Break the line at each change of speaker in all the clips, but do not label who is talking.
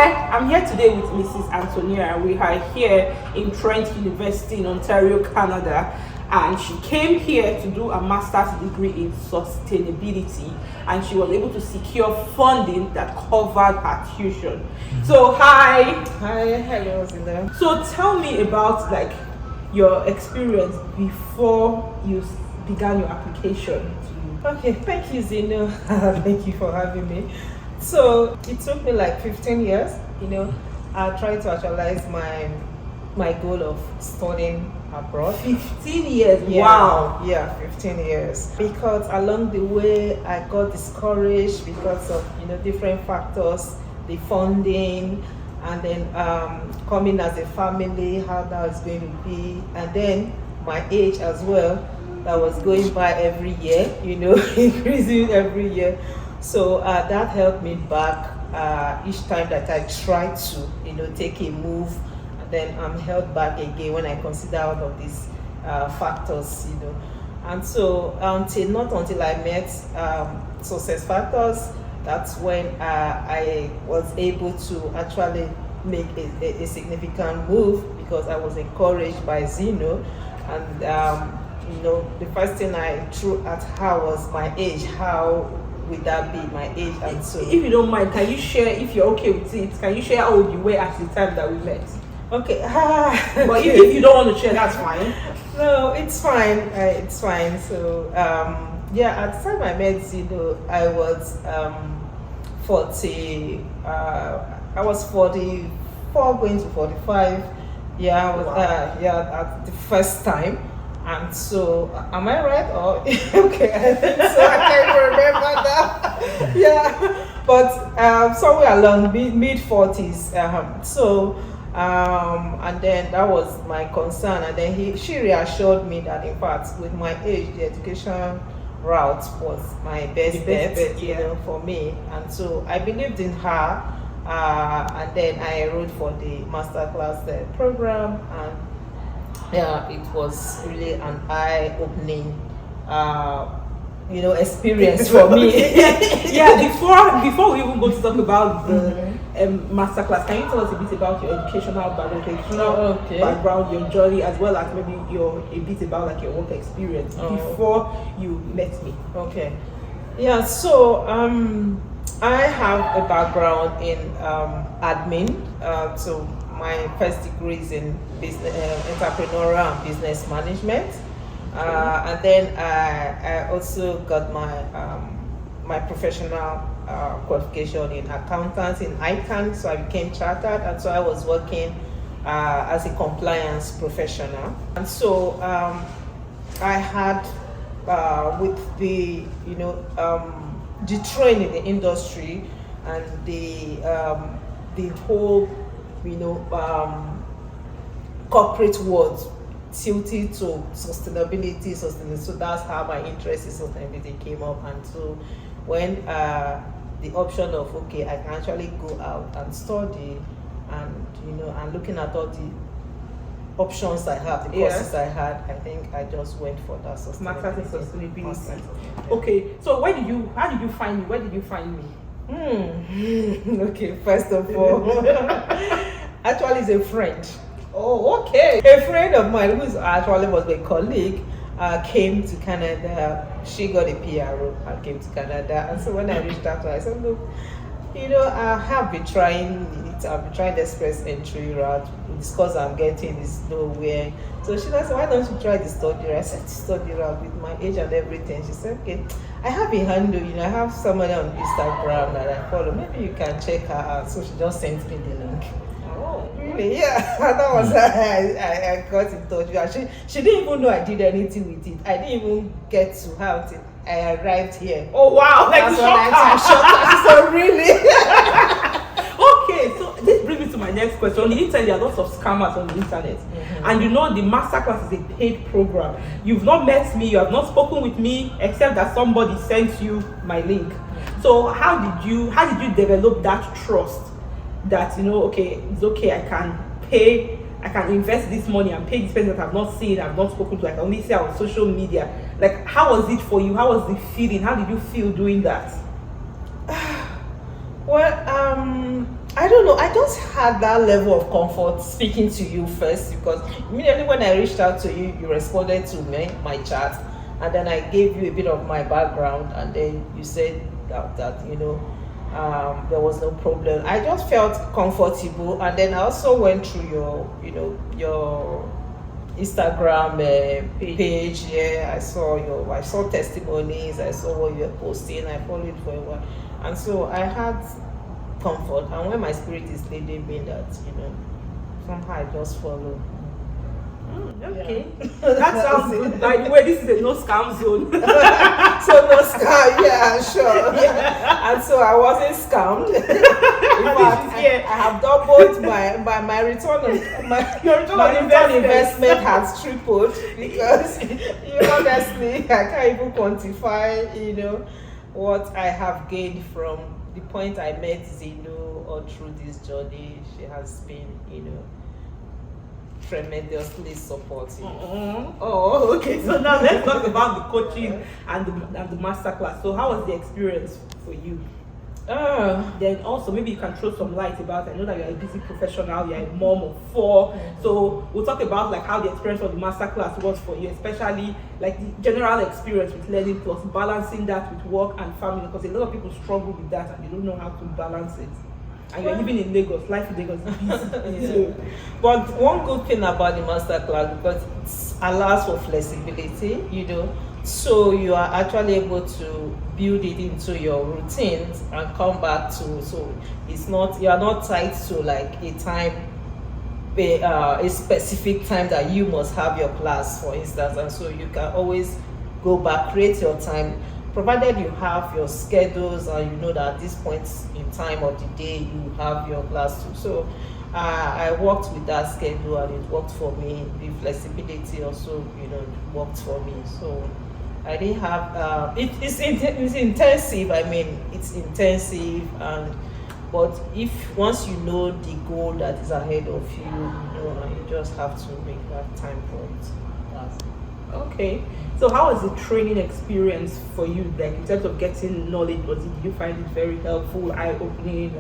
Hi, I'm here today with Mrs. Antonia. We are here in Trent University in Ontario, Canada, and she came here to do a master's degree in sustainability, and she was able to secure funding that covered her tuition. So hi.
Hello, Zinda.
So tell me about your experience before you began your application.
Okay, thank you, Zino. Thank you for having me. So it took me like 15 years. I tried to actualize my goal of studying abroad.
15 years.
Yeah,
Wow.
Yeah, 15 years. Because along the way, I got discouraged because of different factors, the funding, and then coming as a family, how that is going to be, and then my age as well. That was going by every year, increasing every year. So that held me back each time that I tried to, take a move, and then I'm held back again when I consider all of these factors, And so not until I met success factors, that's when I was able to actually make a significant move, because I was encouraged by Zeno, and the first thing I threw at her was my age. How would that be, my age? And so,
if you don't mind, can you share, if you're okay with it, can you share how old you were at the time that we met?
Okay.
But if you don't want to share, that's fine.
No, it's fine. It's fine. So at the time I met Zeno, I was 40. I was 44, going to 45. Yeah, I was.
Wow.
At the first time. And so, am I right? Or okay, I think so. I can't remember that. Yeah, but somewhere along mid 40s. And then that was my concern. And then she reassured me that, in fact, with my age, the education route was my best bet, for me. And so I believed in her. And then I enrolled for the masterclass program, and it was really an eye-opening, experience for me.
Yeah. Before we even go to talk about the masterclass, can you tell us a bit about your educational background, your journey, as well as maybe a bit about your work experience before you met me?
Okay. Yeah. So I have a background in admin. So my first degree is in business, entrepreneurial and business management, and then I also got my professional qualification in accountancy in cant. So I became chartered, and so I was working as a compliance professional. And so I had with the training in the industry and the whole corporate world tilted to sustainability. So that's how my interest in sustainability came up. And so when the option of I can actually go out and study, and and looking at all the options I have, the courses I had, I think I just went for that sustainability.
Okay, so how did you find me? Where did you find me?
Okay, first of all, actually, it's a friend.
Oh, okay.
A friend of mine, who actually was my colleague, came to Canada. She got a PRO and came to Canada. And so when I reached out to her, I said, look, I have been trying it. I've been trying the express entry route. This course I'm getting is nowhere. So she said, why don't you try the study route? I said, study route with my age and everything. She said, okay, I have a handle. I have somebody on Instagram that I follow. Maybe you can check her out. So she just sent me the link.
Oh,
really? Yeah. That was I got in touch with her. She didn't even know I did anything with it. I didn't even get to her until I arrived here.
Oh wow!
That's when I shocked. So really.
Okay, so this brings me to my next question. On the internet, there are lots of scammers on the internet, and the masterclass is a paid program. You've not met me, you have not spoken with me, except that somebody sent you my link. So how did you develop that trust that it's okay, I can invest this money and pay this person that I've not seen, I've not spoken to, I can only see on social media. Like, how was it for you? How was the feeling? How did you feel doing that?
Well, I don't know. I just had that level of comfort speaking to you first, because immediately when I reached out to you, you responded to my chat, and then I gave you a bit of my background, and then you said that there was no problem. I just felt comfortable, and then I also went through your Instagram page. Yeah, I saw testimonies. I saw what you were posting. I followed it for a while, and so I had comfort. And when my spirit is leading me, that somehow I just follow.
Okay, that sounds good. By the way, this is a no scam zone.
So no scam, yeah, sure. Yeah. And so I wasn't scammed. In fact, I have doubled my return on my return investment has tripled, because honestly I can't even quantify what I have gained from the point I met Zeno or through this journey. She has been tremendously supportive.
Oh, okay. So now let's talk about the coaching and the masterclass. So how was the experience for you? Then also maybe you can throw some light about. I know that you're a busy professional. You're a mom of 4. So we'll talk about like how the experience of the masterclass was for you, especially like the general experience with learning plus balancing that with work and family, because a lot of people struggle with that and they don't know how to balance it. And you're living in Lagos, life in Lagos is busy.
But one good thing about the masterclass, because it allows for flexibility, so you are actually able to build it into your routines and come back to. So you are not tied to like a time, a specific time that you must have your class, for instance, and so you can always go back, create your time, provided you have your schedules and you know that at this point in time of the day you have your class too. So I worked with that schedule and it worked for me. The flexibility also worked for me. So I didn't have it's intensive. I mean, it's intensive, but if once you know the goal that is ahead of you, you just have to make that time for it.
Okay. So how was the training experience for you, like in terms of getting knowledge? Did you find it very helpful, eye-opening?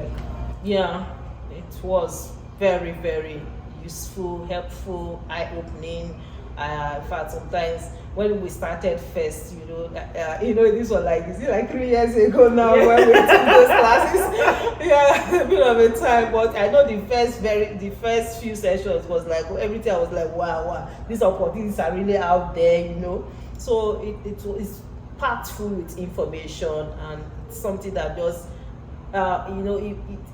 Yeah, it was very, very useful, helpful, eye-opening. In fact, sometimes when we started first, this was like, is it like 3 years ago now when we took those classes? Yeah, a bit of a time, but I know the first few sessions was like, everything I was like, wow, these opportunities are really out there, So it's packed full with information, and it's something that just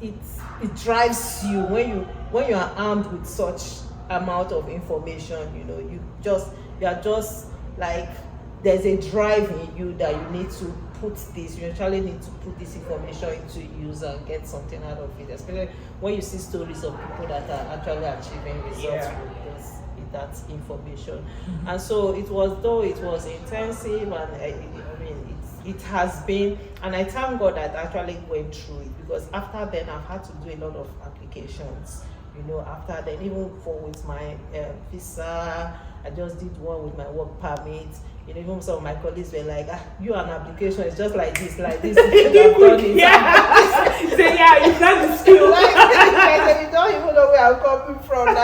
it drives you when you are armed with such amount of information. You are just like, there's a drive in you that you need to you actually need to put this information into use and get something out of it, especially when you see stories of people that are actually achieving results with that information. And so it was intensive, and it has been, and I thank God that I actually went through it, because after then I've had to do a lot of applications. After then, even with my visa, I just did one with my work permit. Even some of my colleagues were like, you an application, it's just like this.
Yeah. Say, yeah, you've done the skill.
You don't even know where I'm coming from.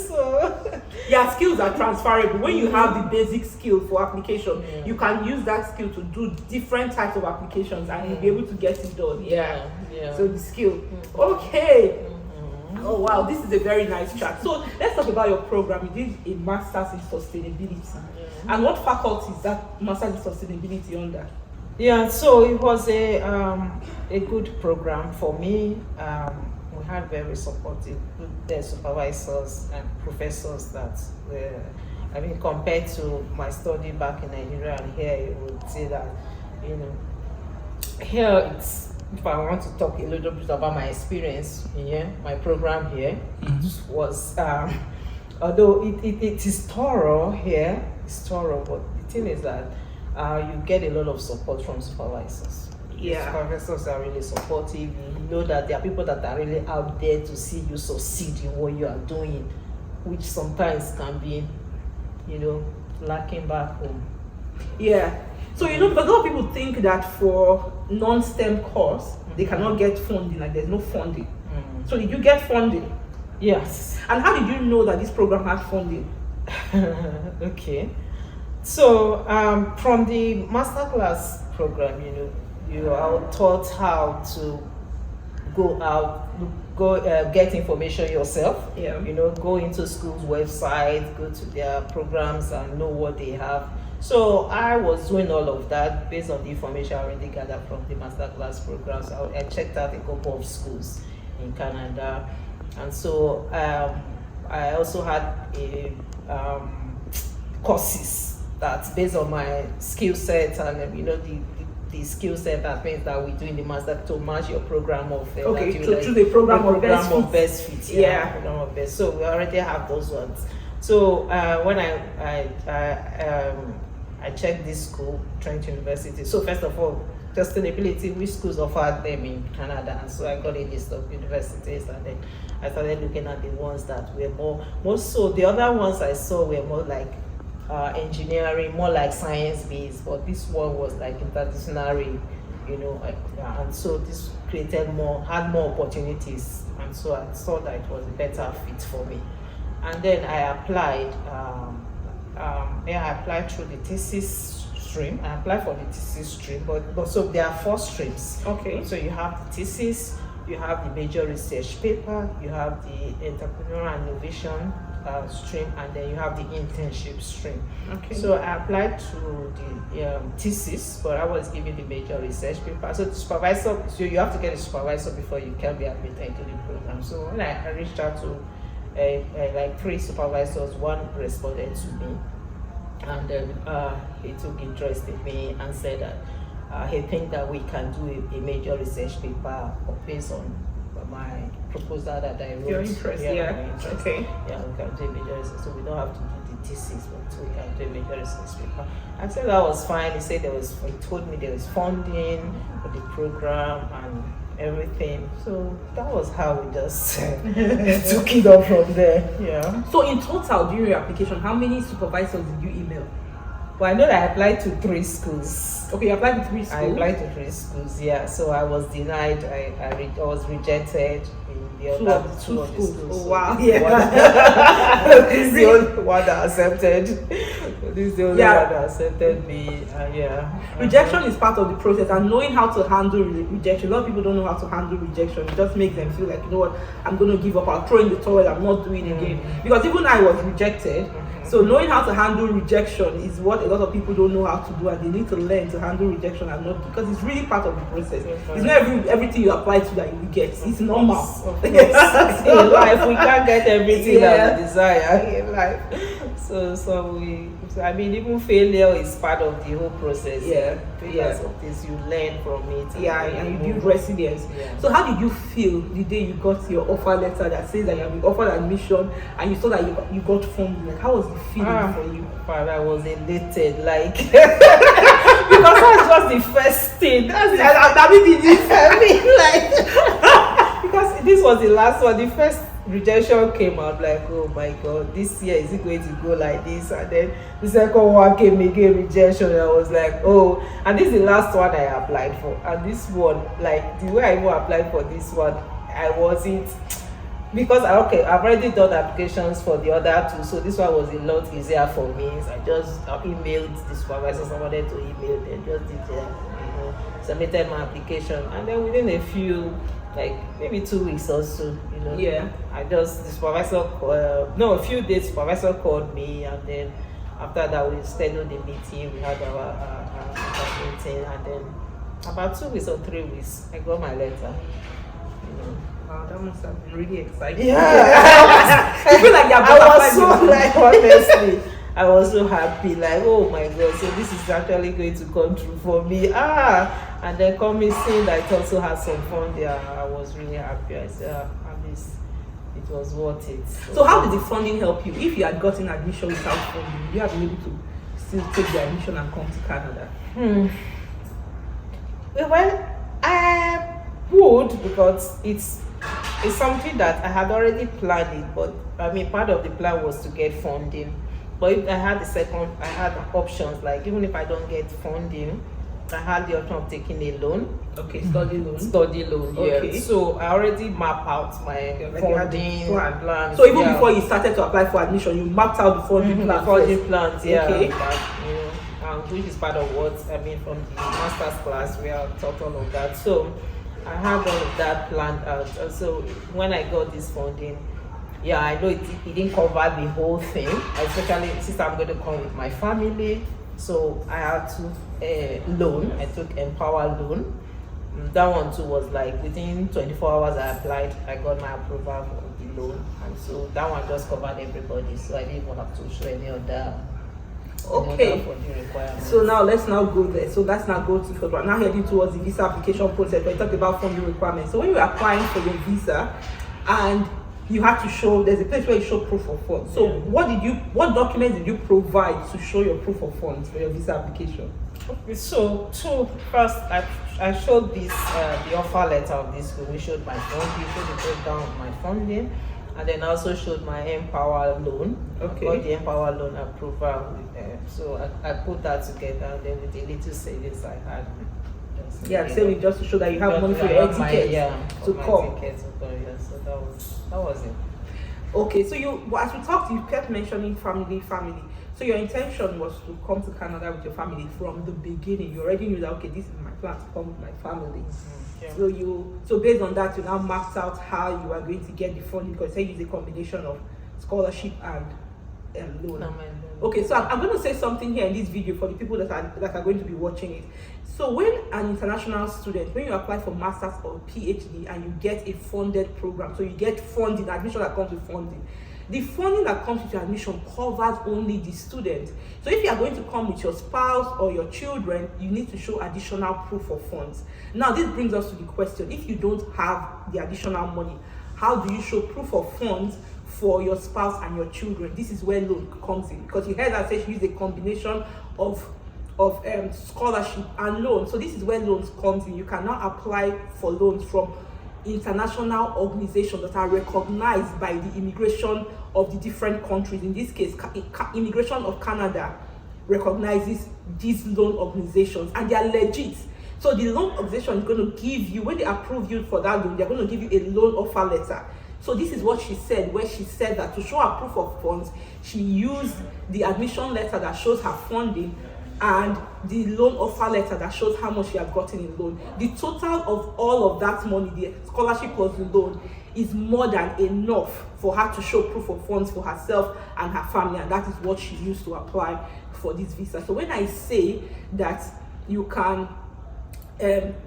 So
yeah, skills are transferable. When you have the basic skill for application, you can use that skill to do different types of applications, and you'll be able to get it done. Yeah. So the skill. Okay. Oh wow, this is a very nice chat. So let's talk about your program. You did a master's in sustainability. And what faculty is that master's in sustainability under?
Yeah, so it was a good program for me. We had very supportive supervisors and professors that were, compared to my study back in Nigeria and here, you would say that, here it's, if I want to talk a little bit about my experience here, my program here, it was, although it is thorough here, it's thorough, but the thing is that you get a lot of support from supervisors.
Yeah.
Supervisors are really supportive. You know that there are people that are really out there to see you succeed in what you are doing, which sometimes can be, lacking back home.
Yeah. So, because a lot of people think that for non-STEM course, they cannot get funding, like there's no funding. So did you get funding?
Yes.
And how did you know that this program had funding?
Okay. So from the masterclass program, you are taught how to go out, get information yourself.
Yeah.
Go into schools' websites, go to their programs and know what they have. So I was doing all of that based on the information I already gathered from the masterclass program. So I checked out a couple of schools in Canada, and so I also had courses that's based on my skill set and the skill set that means that we do in the master to match your program of
choose a program of
best fit.
Yeah.
Program of best. So we already have those ones. So when I checked this school, Trent University. So first of all, sustainability, which schools offered them in Canada, and so I got a list of universities, and then I started looking at the ones that were more so. The other ones I saw were more like engineering, more like science based, but this one was like interdisciplinary, and so this had more opportunities, and so I saw that it was a better fit for me. And then I applied. I applied through the thesis stream. I applied for the thesis stream, but so there are 4 streams.
Okay.
So you have the thesis, you have the major research paper, you have the entrepreneurial and innovation stream, and then you have the internship stream.
Okay.
So I applied to the thesis, but I was given the major research paper. So the supervisor, so you have to get a supervisor before you can be admitted into the program. So when I reached out to like 3 supervisors, one responded to me, and then he took interest in me and said that he think that we can do a major research paper based on my proposal that I wrote.
Your interest, yeah. Okay.
Yeah, we can do a major research, so we don't have to do the thesis, but we can do a major research paper. I said that was fine. He said he told me there was funding for the program and everything. So that was how we just took it up from there. Yeah.
So in total, during your application, how many supervisors did you email?
Well, I know that I applied to 3 schools.
Okay, you applied to 3 schools?
I applied to 3 schools, yeah. So I was denied. I was rejected in the other 2 of the schools.
Oh, wow. Yeah.
This is the only one that accepted. This is the only one that accepted me. Yeah.
Rejection is part of the process, and knowing how to handle rejection. A lot of people don't know how to handle rejection. It just makes them feel like, you know what, I'm going to give up. I'll throw in the towel. I'm not doing it again. Because even I was rejected. So knowing how to handle rejection is what a lot of people don't know how to do, and they need to learn to handle rejection and not, because it's really part of the process. It's not everything you apply to that you will get. It's normal.
In life, we can't get everything that we desire in life. So even failure is part of the whole process. Failures of this, you learn from it.
And you build resilience.
Yeah.
So how did you feel the day you got your offer letter that says that you have been offered admission and you saw that you got funding? Like, how was the feeling for you?
But I was elated, like because that's just the first thing. Because this was the last one. The first rejection came out, like, oh my god, this year is it going to go like this? And then the second one came again, rejection. And I was like, oh, and this is the last one I applied for. And this one, like the way I even applied for this one, I wasn't, because I've already done applications for the other 2, so this one was a lot easier for me. So I just emailed the supervisors I wanted to email, then just did submitted my application, and then within a few, like maybe 2 weeks or so, the supervisor, a few days, supervisor called me, and then after that we scheduled the meeting, we had our meeting, and then about 2 weeks or 3 weeks, I got my letter.
Wow, that must have been really exciting.
Yeah.
I feel like
I was so honestly, I was so happy, like, oh my god, so this is actually going to come true for me. And then coming seeing that it also had some fun there, I was really happy. I said, at least it was worth it.
So how did the funding help you? If you had gotten admission without funding, you have been able to still take the admission and come to Canada?
Well, I would, because it's something that I had already planned it, but part of the plan was to get funding. But if I had I had options, like even if I don't get funding, I had the option of taking a loan.
Okay, study loan.
Study loan, yeah.
Okay.
So I already mapped out my funding plan.
So even before you started to apply for admission, you mapped out the funding plan.
Funding plans, yeah.
Okay.
That, which is part of what I mean from the master's class where I taught all of that. So I have all of that planned out. So when I got this funding, yeah, I know it didn't cover the whole thing, especially since I'm going to come with my family. So I had to loan. I took Empower loan. That one too was like within 24 hours I applied. I got my approval for the loan, and so that one just covered everybody. So I didn't even have to show any other.
Okay. So now let's go there. So let's now go to, because we're now heading towards the visa application process. We talked about funding requirements. So when you're applying for your visa, and you have to show, there's a place where you show proof of funds. So what documents did you provide to show your proof of funds for your visa application?
Okay, so first I showed this the offer letter of this school. We showed my funding, showed the breakdown of my funding, and then also showed my Empower loan.
Okay.
I got the Empower loan approval. So I put that together, and then with the little savings I had.
Yeah, saving just to show that you have money for your ticket to come.
So that was it.
Okay, so as we talked, you kept mentioning family. So your intention was to come to Canada with your family from the beginning. You already knew that, okay, this is my plan to come with my family.
Yeah.
So based on that, you now mapped out how you are going to get the funding, because say use a combination of scholarship and loan. Okay, so I'm going to say something here in this video for the people that are going to be watching it. So when an international student, when you apply for master's or PhD and you get a funded program, so you get funding, admission that comes with funding. The funding that comes with your admission covers only the student. So if you are going to come with your spouse or your children, you need to show additional proof of funds. Now this brings us to the question, if you don't have the additional money, how do you show proof of funds for your spouse and your children? This is where loan comes in, because you heard that say she used a combination of scholarship and loan. So this is where loans comes in. You cannot apply for loans from international organizations that are recognized by the immigration of the different countries. In this case, immigration of Canada recognizes these loan organizations, and they are legit. So the loan organization is going to give you, when they approve you for that loan, they're going to give you a loan offer letter. So this is what she said, where she said that to show her proof of funds, she used the admission letter that shows her funding and the loan offer letter that shows how much she has gotten in loan. The total of all of that money, the scholarship plus the loan, is more than enough for her to show proof of funds for herself and her family, and that is what she used to apply for this visa. So when I say that you can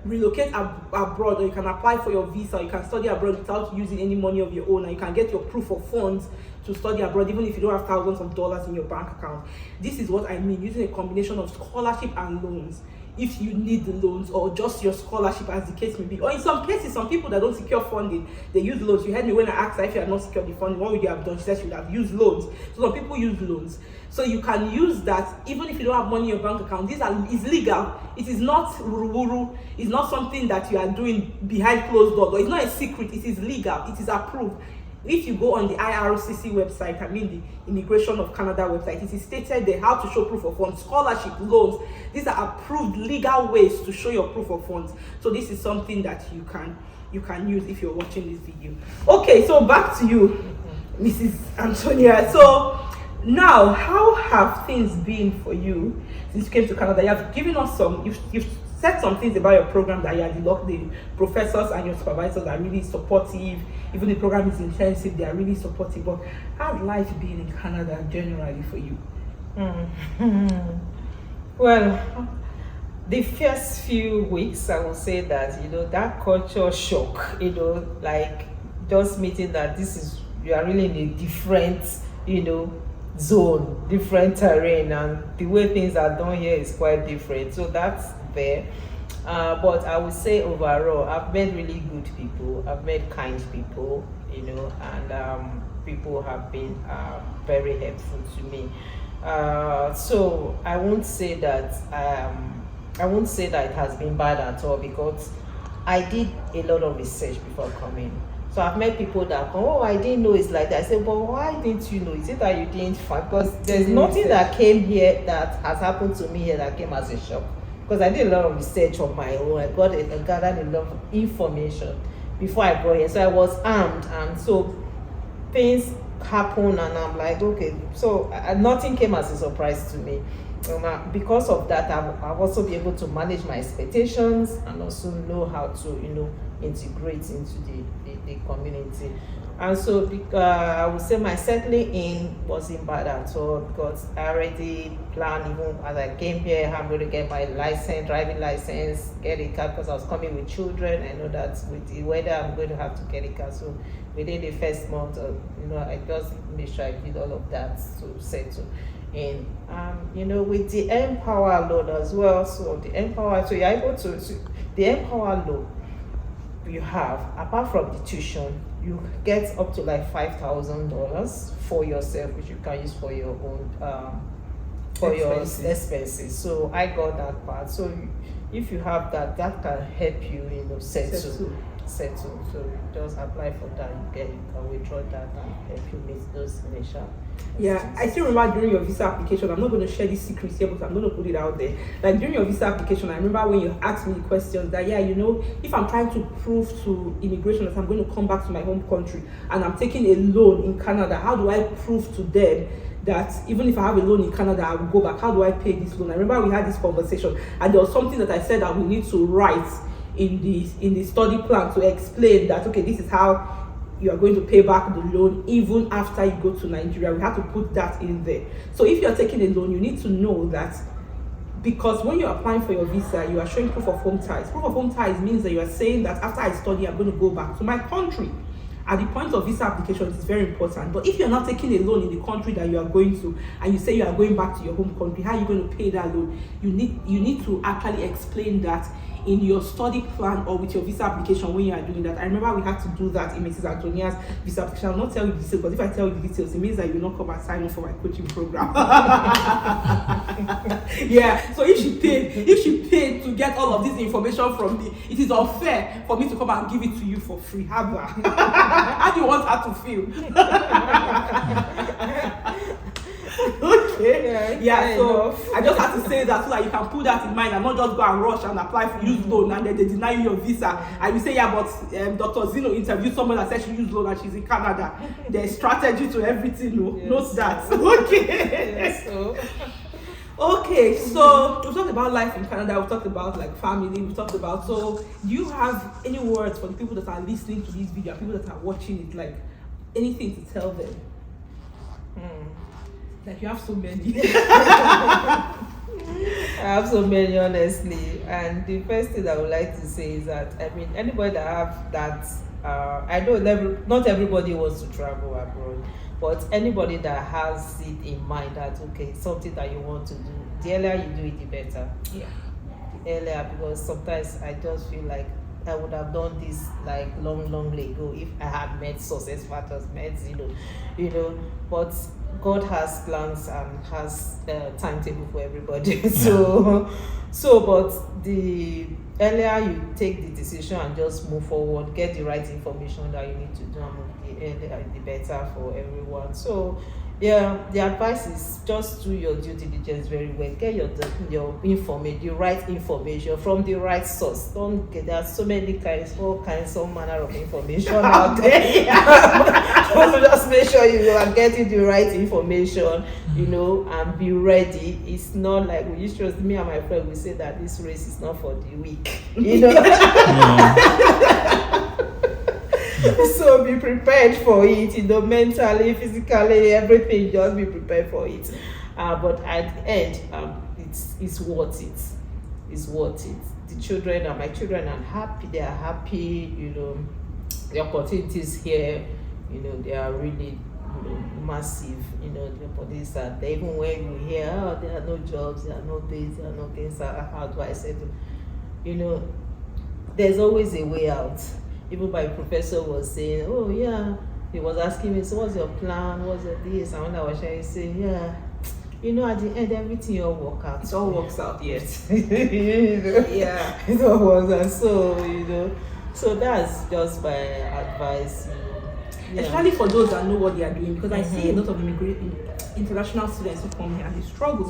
relocate abroad, or you can apply for your visa, you can study abroad without using any money of your own, and you can get your proof of funds to study abroad even if you don't have thousands of dollars in your bank account. This is what I mean, using a combination of scholarship and loans if you need the loans, or just your scholarship as the case may be. Or in some cases, some people that don't secure funding, they use loans. You heard me when I asked her if you had not secured the funding, what would you have done? She said she would have used loans. So some people use loans. So you can use that even if you don't have money in your bank account. Is legal. It is not wuru. It's not something that you are doing behind closed doors, or it's not a secret. It is legal. It is approved. If you go on the IRCC website, the Immigration of Canada website, it is stated there how to show proof of funds, scholarship, loans. These are approved legal ways to show your proof of funds. So this is something that you can use if you're watching this video. Okay, so back to you, Mrs. Antonia. So now, how have things been for you since you came to Canada? You have given us you've said some things about your program, that the professors and your supervisors are really supportive. Even the program is intensive, they are really supportive. But how's life been in Canada generally for you?
Well, the first few weeks, I will say that, that culture shock, like just meeting that you are really in a different, zone, different terrain, and the way things are done here is quite different. So that's there. But I would say overall, I've met really good people. I've met kind people, and people have been very helpful to me. So I won't say that it has been bad at all, because I did a lot of research before coming. So I've met people that come, I didn't know it's like that. I said, but why didn't you know? Is it that you didn't find? Because there's nothing that came here that has happened to me here that came as a shock because I did a lot of research on my own. I gathered a lot of information before I got here. So I was armed, and so things happen, and I'm like, okay. So nothing came as a surprise to me. Because of that, I've also been able to manage my expectations and also know how to, integrate into the community. And so I would say my settling in wasn't bad at all, because I already planned, even as I came here, I'm going to get my driving license, get a car, because I was coming with children. I know that with the weather, I'm going to have to get a car. So within the first month, I just made sure I did all of that to settle in. With the Empower loan as well. So the Empower, so you're able to the Empower loan you have, apart from the tuition, you get up to like $5,000 for yourself, which you can use for your own your expenses. So I got that part. So if you have that can help you, settle. So you just apply for that, you can withdraw that and help you meet those initial.
Yeah, I still remember during your visa application, I'm not going to share this secret here, but I'm going to put it out there. Like during your visa application, I remember when you asked me the questions that, if I'm trying to prove to immigration that I'm going to come back to my home country and I'm taking a loan in Canada, how do I prove to them that even if I have a loan in Canada, I will go back? How do I pay this loan? I remember we had this conversation, and there was something that I said that we need to write in the study plan to explain that, okay, this is how you are going to pay back the loan even after you go to Nigeria. We have to put that in there. So if you're taking a loan, you need to know that, because when you're applying for your visa, you are showing proof of home ties. Proof of home ties means that you are saying that after I study, I'm going to go back to my country. At the point of visa application, it is very important. But if you're not taking a loan in the country that you are going to, and you say you are going back to your home country, how are you going to pay that loan? You need to actually explain that in your study plan or with your visa application when you are doing that. I remember we had to do that in Mrs. Antonia's visa application. I'll not tell you the details, because if I tell you the details, it means that you will not come and sign up for my coaching program. Yeah, so if she paid to get all of this information from me, it is unfair for me to come and give it to you for free. How do you want her to feel? Okay. Yeah, so I just had to say that so that you can put that in mind and not just go and rush and apply for use loan and then they deny you your visa. And you say, but Dr. Zino interviewed someone that said she used loan and she's in Canada. There's strategy to everything. Note that. Okay.
Yes,
Okay, so we talked about life in Canada, we talked about like family, we talked about, so do you have any words for the people that are listening to this video, people that are watching it, like anything to tell them? Like you have so many.
I have so many, honestly. And the first thing I would like to say is that, anybody that have that, I know not everybody wants to travel abroad, but anybody that has it in mind that, okay, something that you want to do, the earlier you do it, the better.
Yeah.
The earlier, because sometimes I just feel like I would have done this like long ago if I had met success factors, but God has plans and has a timetable for everybody. But the earlier you take the decision and just move forward, get the right information that you need to do, the earlier the better for everyone. So yeah, the advice is just do your due diligence very well. Get your information, the right information from the right source. Don't get, there are so many kinds, all manner of information out there. Just make sure you are getting the right information, and be ready. It's not like me and my friend, we say that this race is not for the weak, So be prepared for it, mentally, physically, everything. Just be prepared for it. But at the end, it's worth it. It's worth it. My children are happy. They are happy. The opportunities here, they are really, massive. The opportunities are there. Even when you hear, there are no jobs, there are no this, there are no things. How do I say to, there's always a way out. Even my professor was saying, oh yeah, he was asking me, so what's your plan, what's your this, and when I was sharing, saying, yeah, at the end, everything all works out.
It all works out, yes.
Yeah, it all works out. So, So that's just my advice. Yeah.
Especially for those that know what they are doing, because I see a lot of international students who come here and they struggle.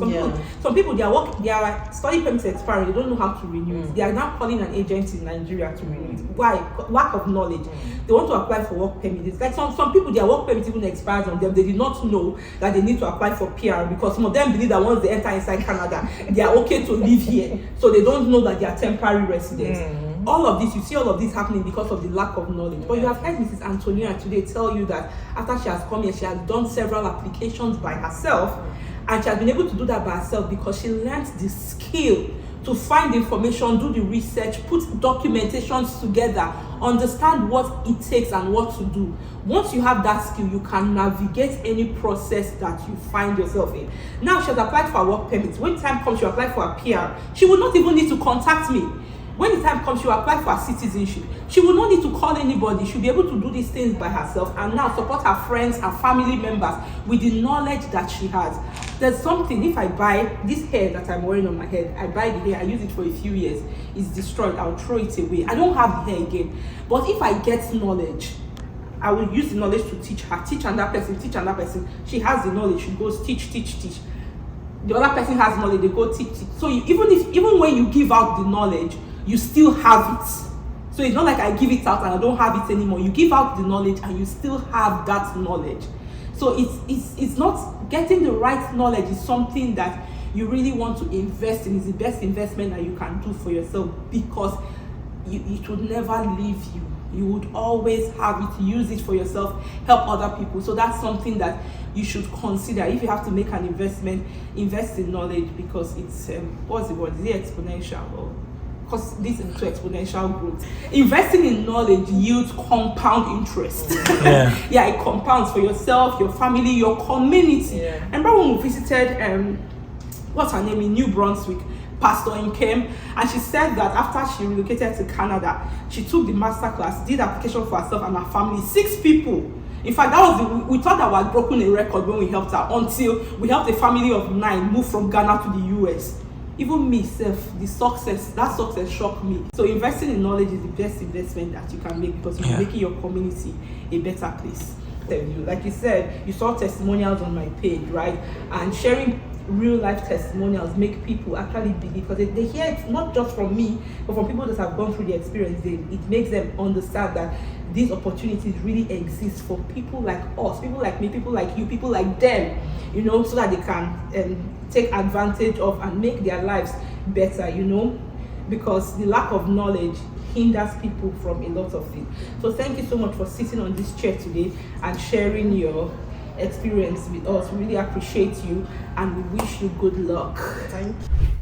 Some people their study permits expiring, they don't know how to renew it. They are now calling an agent in Nigeria to renew it. Why? Lack of knowledge. They want to apply for work permit. It's like some people, their work permit even expires on them. They did not know that they need to apply for PR, because some of them believe that once they enter inside Canada, they are okay to live here. So they don't know that they are temporary residents. All of this, you see all of this happening because of the lack of knowledge. But you have heard Mrs. Antonia today tell you that after she has come here, she has done several applications by herself, and she has been able to do that by herself because she learned the skill to find information, do the research, put documentations together, understand what it takes and what to do. Once you have that skill, you can navigate any process that you find yourself in. Now she has applied for a work permit. When time comes, she will apply for a PR. She will not even need to contact me. When the time comes, she will apply for her citizenship. She will not need to call anybody. She'll be able to do these things by herself and now support her friends and family members with the knowledge that she has. There's something, if I buy this hair that I'm wearing on my head, I buy the hair, I use it for a few years, it's destroyed, I'll throw it away. I don't have the hair again. But if I get knowledge, I will use the knowledge to teach her, teach another person, teach another person. She has the knowledge, she goes teach. The other person has knowledge, they go teach. So even when you give out the knowledge, you still have it. So it's not like I give it out and I don't have it anymore. You give out the knowledge and you still have that knowledge. So it's not getting the right knowledge is something that you really want to invest in. It's the best investment that you can do for yourself, because it would never leave you. You would always have it, use it for yourself, help other people. So that's something that you should consider. If you have to make an investment, invest in knowledge, because it's what's the word? Is it exponential? Or because this is to exponential growth. Investing in knowledge yields compound interest. Yeah, it compounds for yourself, your family, your community.
Yeah.
Remember when we visited what's her name in New Brunswick, Pastor Nkem, and she said that after she relocated to Canada, she took the master class, did application for herself and her family, 6 people. In fact, we thought that we had broken a record when we helped her, until we helped a family of 9 move from Ghana to the US. Even me, that success shocked me. So investing in knowledge is the best investment that you can make, because you're making your community a better place. Like you said, you saw testimonials on my page, right? And sharing real life testimonials make people actually believe, because they hear it not just from me, but from people that have gone through the experience. It makes them understand that these opportunities really exist for people like us, people like me, people like you, people like them, so that they can take advantage of and make their lives better, because the lack of knowledge hinders people from a lot of things. So thank you so much for sitting on this chair today and sharing your experience with us. We really appreciate you and we wish you good luck.
Thank you.